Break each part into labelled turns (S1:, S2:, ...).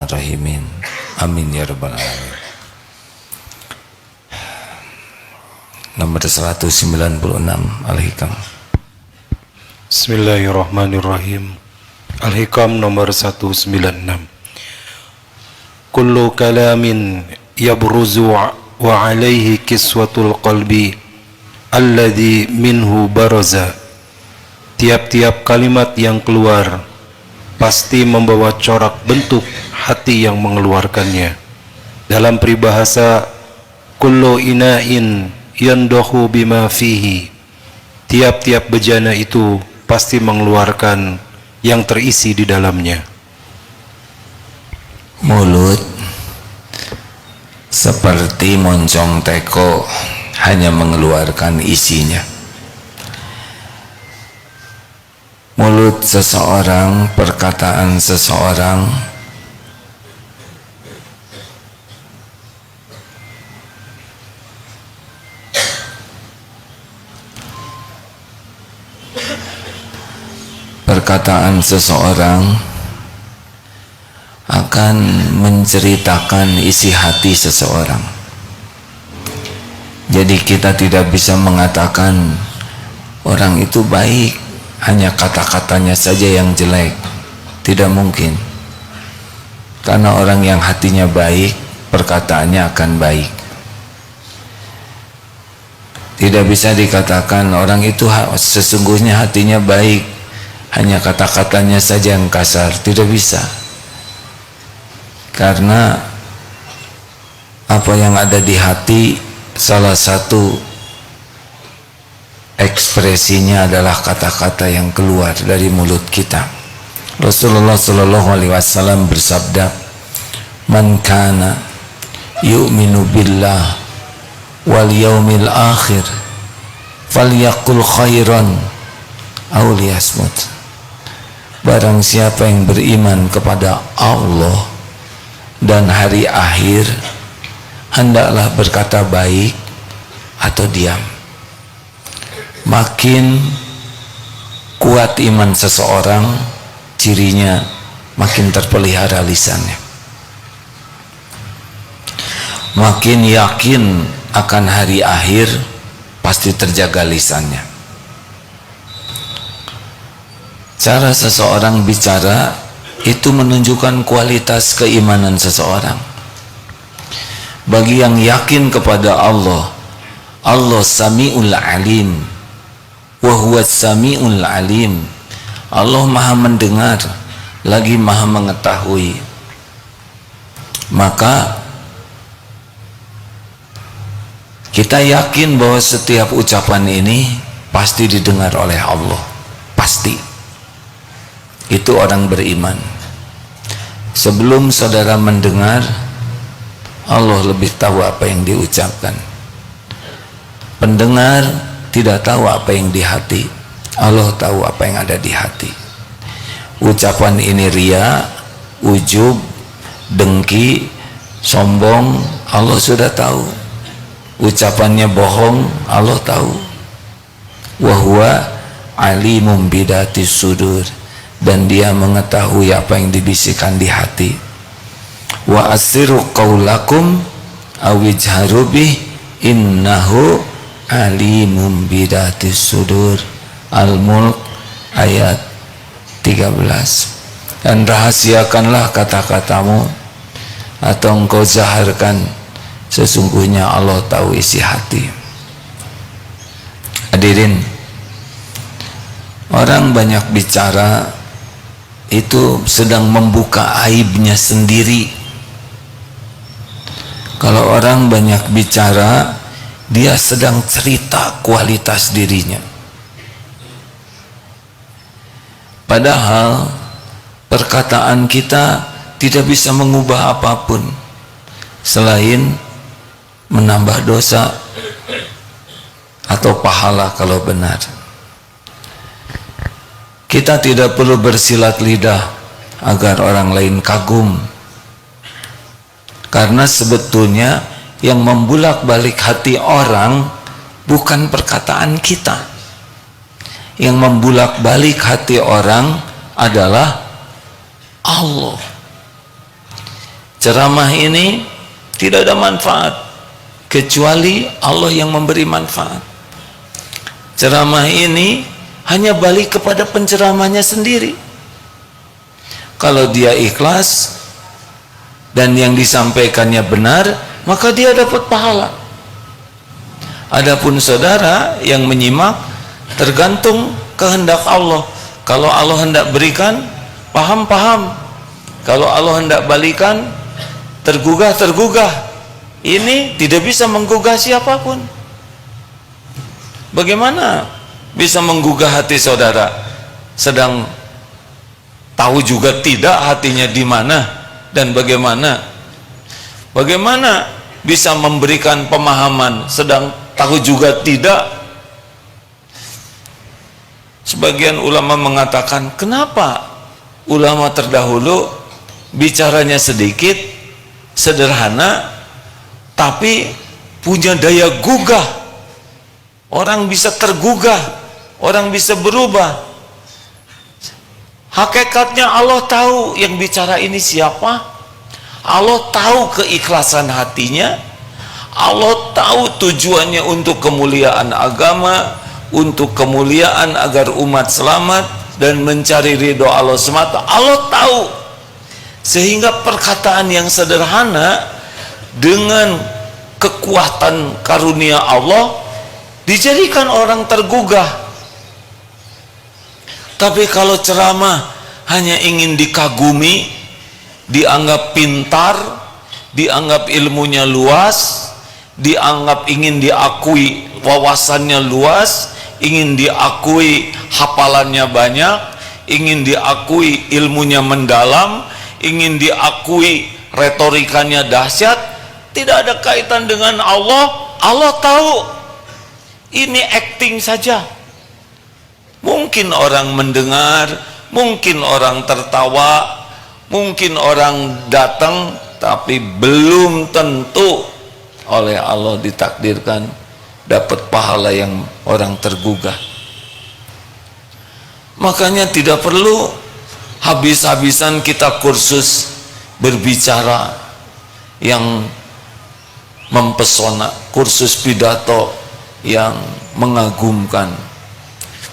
S1: Rahimin. Amin ya rabbal alamin. Nomor 196 Al-Hikam.
S2: Bismillahirrahmanirrahim. Al-Hikam nomor 196. Kullu kalamin yabruzu wa alaihi kiswatul qalbi alladhi minhu baraza. Tiap-tiap kalimat yang keluar pasti membawa corak bentuk hati yang mengeluarkannya. Dalam peribahasa, kullu ina'in yandahu bima fihi. Tiap-tiap bejana itu pasti mengeluarkan yang terisi di dalamnya.
S1: Mulut seperti moncong teko, hanya mengeluarkan isinya. Mulut seseorang, perkataan seseorang akan menceritakan isi hati seseorang. Jadi kita tidak bisa mengatakan orang itu baik hanya kata-katanya saja yang jelek. Tidak mungkin. Karena orang yang hatinya baik, perkataannya akan baik. Tidak bisa dikatakan orang itu sesungguhnya hatinya baik, hanya kata-katanya saja yang kasar. Tidak bisa. Karena apa yang ada di hati, salah satu ekspresinya adalah kata-kata yang keluar dari mulut kita. Rasulullah sallallahu alaihi wasallam bersabda, "Man kana yu'minu billah wal yaumil akhir falyaqul khairan aw liyasmut." Barang siapa yang beriman kepada Allah dan hari akhir, hendaklah berkata baik atau diam. Makin kuat iman seseorang, cirinya makin terpelihara lisannya. Makin yakin akan hari akhir, pasti terjaga lisannya. Cara seseorang bicara itu menunjukkan kualitas keimanan seseorang. Bagi yang yakin kepada Allah, Allah Sami'ul Alim, wa huwa Sami'ul Alim. Allah Maha mendengar lagi Maha mengetahui. Maka kita yakin bahwa setiap ucapan ini pasti didengar oleh Allah. Pasti. Itu orang beriman. Sebelum saudara mendengar, Allah lebih tahu apa yang diucapkan. Pendengar tidak tahu apa yang di hati. Allah tahu apa yang ada di hati. Ucapan ini ria, ujub, dengki, sombong, Allah sudah tahu. Ucapannya bohong, Allah tahu. Wa huwa alimum bidatis sudur, dan dia mengetahui apa yang dibisikkan di hati. Wa asiru qaulakum awijharu bih innahu alimum bidatis sudur. Al-Mulk ayat 13. Dan rahasiakanlah kata-katamu atau engkau zaharkan, sesungguhnya Allah tahu isi hati. Hadirin, orang banyak bicara itu sedang membuka aibnya sendiri. Kalau orang banyak bicara, dia sedang cerita kualitas dirinya. Padahal perkataan kita tidak bisa mengubah apapun selain menambah dosa atau pahala kalau benar. Kita tidak perlu bersilat lidah agar orang lain kagum, karena sebetulnya yang membulak-balik hati orang bukan perkataan kita. Yang membulak-balik hati orang adalah Allah. Ceramah ini tidak ada manfaat kecuali Allah yang memberi manfaat. Ceramah ini hanya balik kepada penceramahnya sendiri. Kalau dia ikhlas dan yang disampaikannya benar, maka dia dapat pahala. Adapun saudara yang menyimak, tergantung kehendak Allah. Kalau Allah hendak berikan, paham. Kalau Allah hendak balikan, tergugah. Ini tidak bisa menggugah siapapun. Bagaimana bisa menggugah hati saudara, sedang tahu juga tidak hatinya di mana dan bagaimana? Bagaimana bisa memberikan pemahaman, sedang tahu juga tidak? Sebagian ulama mengatakan, kenapa ulama terdahulu bicaranya sedikit, sederhana, tapi punya daya gugah. Orang bisa tergugah, orang bisa berubah. Hakikatnya Allah tahu yang bicara ini siapa. Allah tahu keikhlasan hatinya. Allah tahu tujuannya untuk kemuliaan agama, untuk kemuliaan agar umat selamat dan mencari ridho Allah semata. Allah tahu. Sehingga perkataan yang sederhana dengan kekuatan karunia Allah dijadikan orang tergugah. Tapi kalau ceramah hanya ingin dikagumi, dianggap pintar, dianggap ilmunya luas, dianggap ingin diakui wawasannya luas, ingin diakui hafalannya banyak, ingin diakui ilmunya mendalam, ingin diakui retorikanya dahsyat, tidak ada kaitan dengan Allah. Allah tahu ini acting saja. Mungkin orang mendengar, mungkin orang tertawa, mungkin orang datang, tapi belum tentu oleh Allah ditakdirkan dapat pahala yang orang tergugah. Makanya tidak perlu habis-habisan kita kursus berbicara yang mempesona, kursus pidato yang mengagumkan.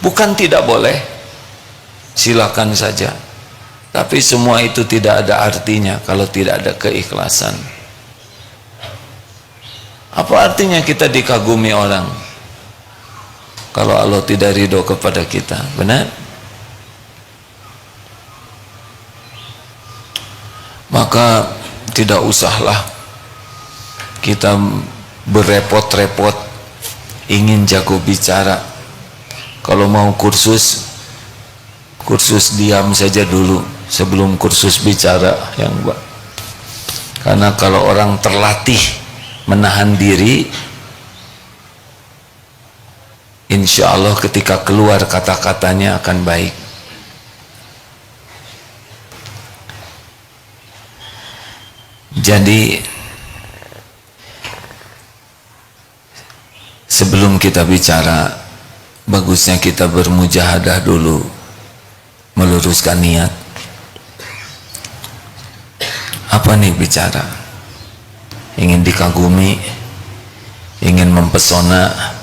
S1: Bukan tidak boleh, silakan saja, tapi semua itu tidak ada artinya kalau tidak ada keikhlasan. Apa artinya kita dikagumi orang kalau Allah tidak ridho kepada kita? Benar? Maka tidak usahlah kita berepot-repot ingin jago bicara. Kalau mau kursus diam saja dulu sebelum kursus bicara yang karena kalau orang terlatih menahan diri, insya Allah ketika keluar kata-katanya akan baik. Jadi sebelum kita bicara, bagusnya kita bermujahadah dulu, meluruskan niat. Apa nih bicara? Ingin dikagumi, ingin mempesona,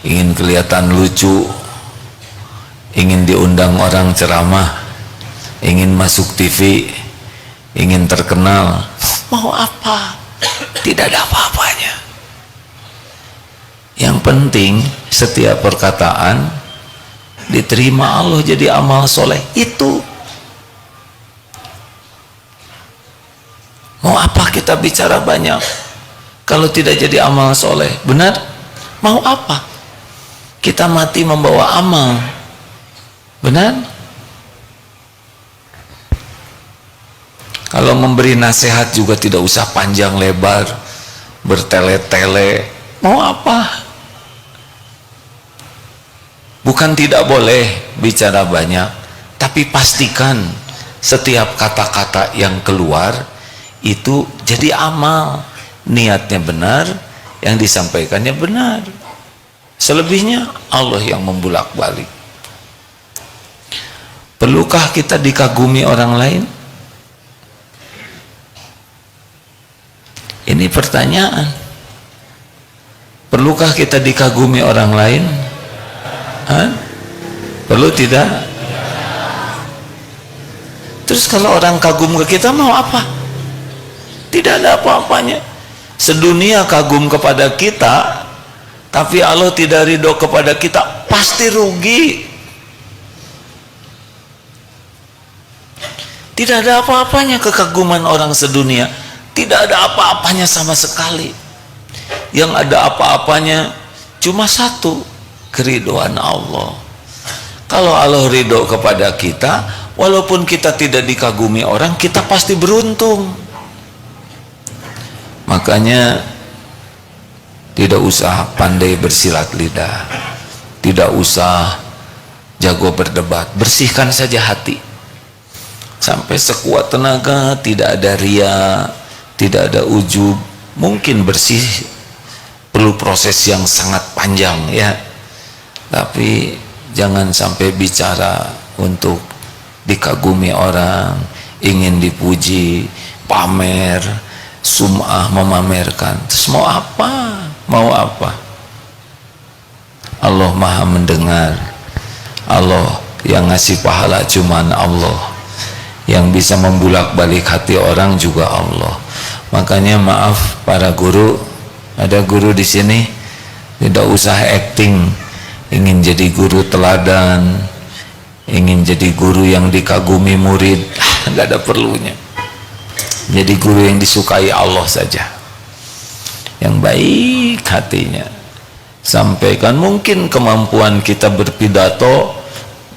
S1: ingin kelihatan lucu, ingin diundang orang ceramah, ingin masuk TV, ingin terkenal. Mau apa? Tidak ada apa-apanya. Yang penting setiap perkataan diterima Allah jadi amal soleh. Itu mau apa kita bicara banyak kalau tidak jadi amal soleh? Benar? Mau apa? Kita mati membawa amal. Benar? Kalau memberi nasihat juga tidak usah panjang lebar, bertele-tele. Mau apa? Bukan tidak boleh bicara banyak, tapi pastikan setiap kata-kata yang keluar itu jadi amal, niatnya benar, yang disampaikannya benar. Selebihnya Allah yang membulak-balik. Perlukah kita dikagumi orang lain? Ini pertanyaan. Perlukah kita dikagumi orang lain? Hah? Perlu tidak? Terus kalau orang kagum ke kita mau apa? Tidak ada apa-apanya. Sedunia kagum kepada kita, tapi Allah tidak ridho kepada kita, pasti rugi. Tidak ada apa-apanya kekaguman orang sedunia. Tidak ada apa-apanya sama sekali. Yang ada apa-apanya cuma satu, keridhaan Allah. Kalau Allah ridho kepada kita, walaupun kita tidak dikagumi orang, kita pasti beruntung. Makanya tidak usah pandai bersilat lidah, tidak usah jago berdebat, bersihkan saja hati sampai sekuat tenaga. Tidak ada ria, tidak ada ujub. Mungkin bersih perlu proses yang sangat panjang ya, tapi jangan sampai bicara untuk dikagumi orang, ingin dipuji, pamer, sum'ah, memamerkan. Terus mau apa? Mau apa? Allah Maha mendengar. Allah yang ngasih pahala cuman Allah. Yang bisa membulak-balik hati orang juga Allah. Makanya maaf para guru, ada guru di sini tidak usah acting ingin jadi guru teladan, ingin jadi guru yang dikagumi murid, nggak ada perlunya. Jadi guru yang disukai Allah saja, yang baik hatinya. Sampaikan. Mungkin kemampuan kita berpidato,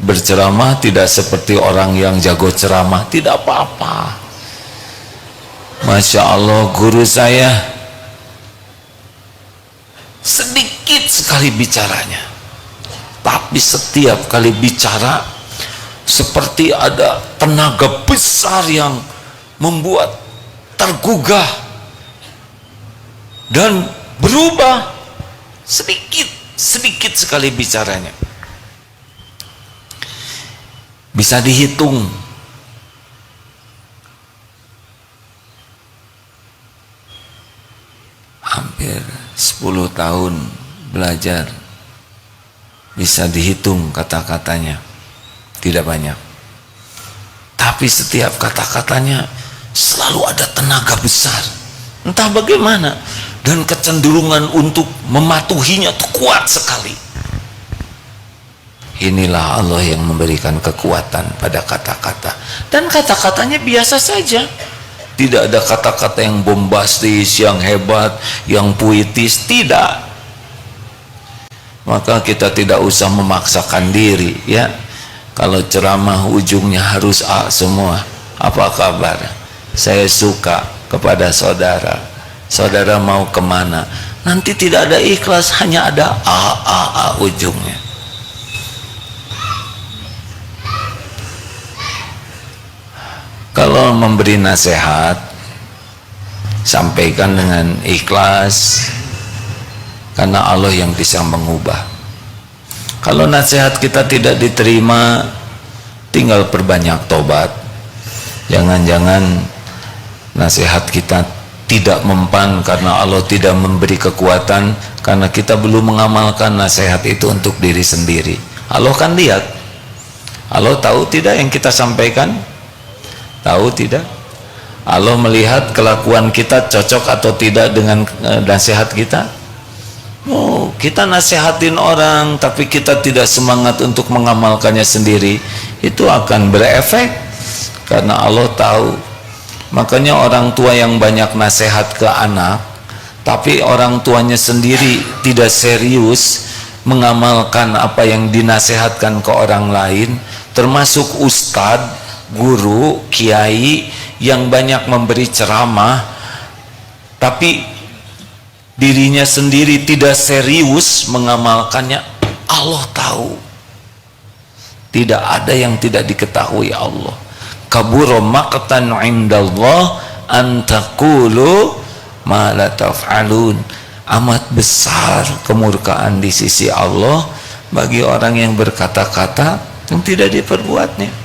S1: berceramah tidak seperti orang yang jago ceramah, tidak apa-apa. Masya Allah, guru saya sedikit sekali bicaranya, tapi setiap kali bicara seperti ada tenaga besar yang membuat tergugah dan berubah. Sedikit sekali bicaranya, bisa dihitung. Hampir 10 tahun belajar, bisa dihitung kata-katanya, tidak banyak, tapi setiap kata-katanya selalu ada tenaga besar, entah bagaimana, dan kecenderungan untuk mematuhinya itu kuat sekali. Inilah Allah yang memberikan kekuatan pada kata-kata, dan kata-katanya biasa saja, tidak ada kata-kata yang bombastis, yang hebat, yang puitis, tidak. Maka kita tidak usah memaksakan diri ya. Kalau ceramah ujungnya harus A semua, apa kabar, saya suka kepada saudara, saudara mau kemana, nanti tidak ada ikhlas, hanya ada A ujungnya. Kalau memberi nasihat, sampaikan dengan ikhlas, karena Allah yang bisa mengubah. Kalau nasihat kita tidak diterima, tinggal perbanyak tobat. Jangan-jangan nasihat kita tidak mempan karena Allah tidak memberi kekuatan, karena kita belum mengamalkan nasihat itu untuk diri sendiri. Allah kan lihat, Allah tahu tidak yang kita sampaikan? Tahu tidak? Allah melihat kelakuan kita cocok atau tidak dengan nasihat kita. Oh, kita nasihatin orang tapi kita tidak semangat untuk mengamalkannya sendiri, itu akan berefek, karena Allah tahu. Makanya orang tua yang banyak nasihat ke anak tapi orang tuanya sendiri tidak serius mengamalkan apa yang dinasihatkan ke orang lain, termasuk ustadz, guru, kiai yang banyak memberi ceramah tapi dirinya sendiri tidak serius mengamalkannya, Allah tahu. Tidak ada yang tidak diketahui Allah. Kabura maqtan indallah an taqulu ma la taf'alun. Amat besar kemurkaan di sisi Allah bagi orang yang berkata-kata yang tidak diperbuatnya.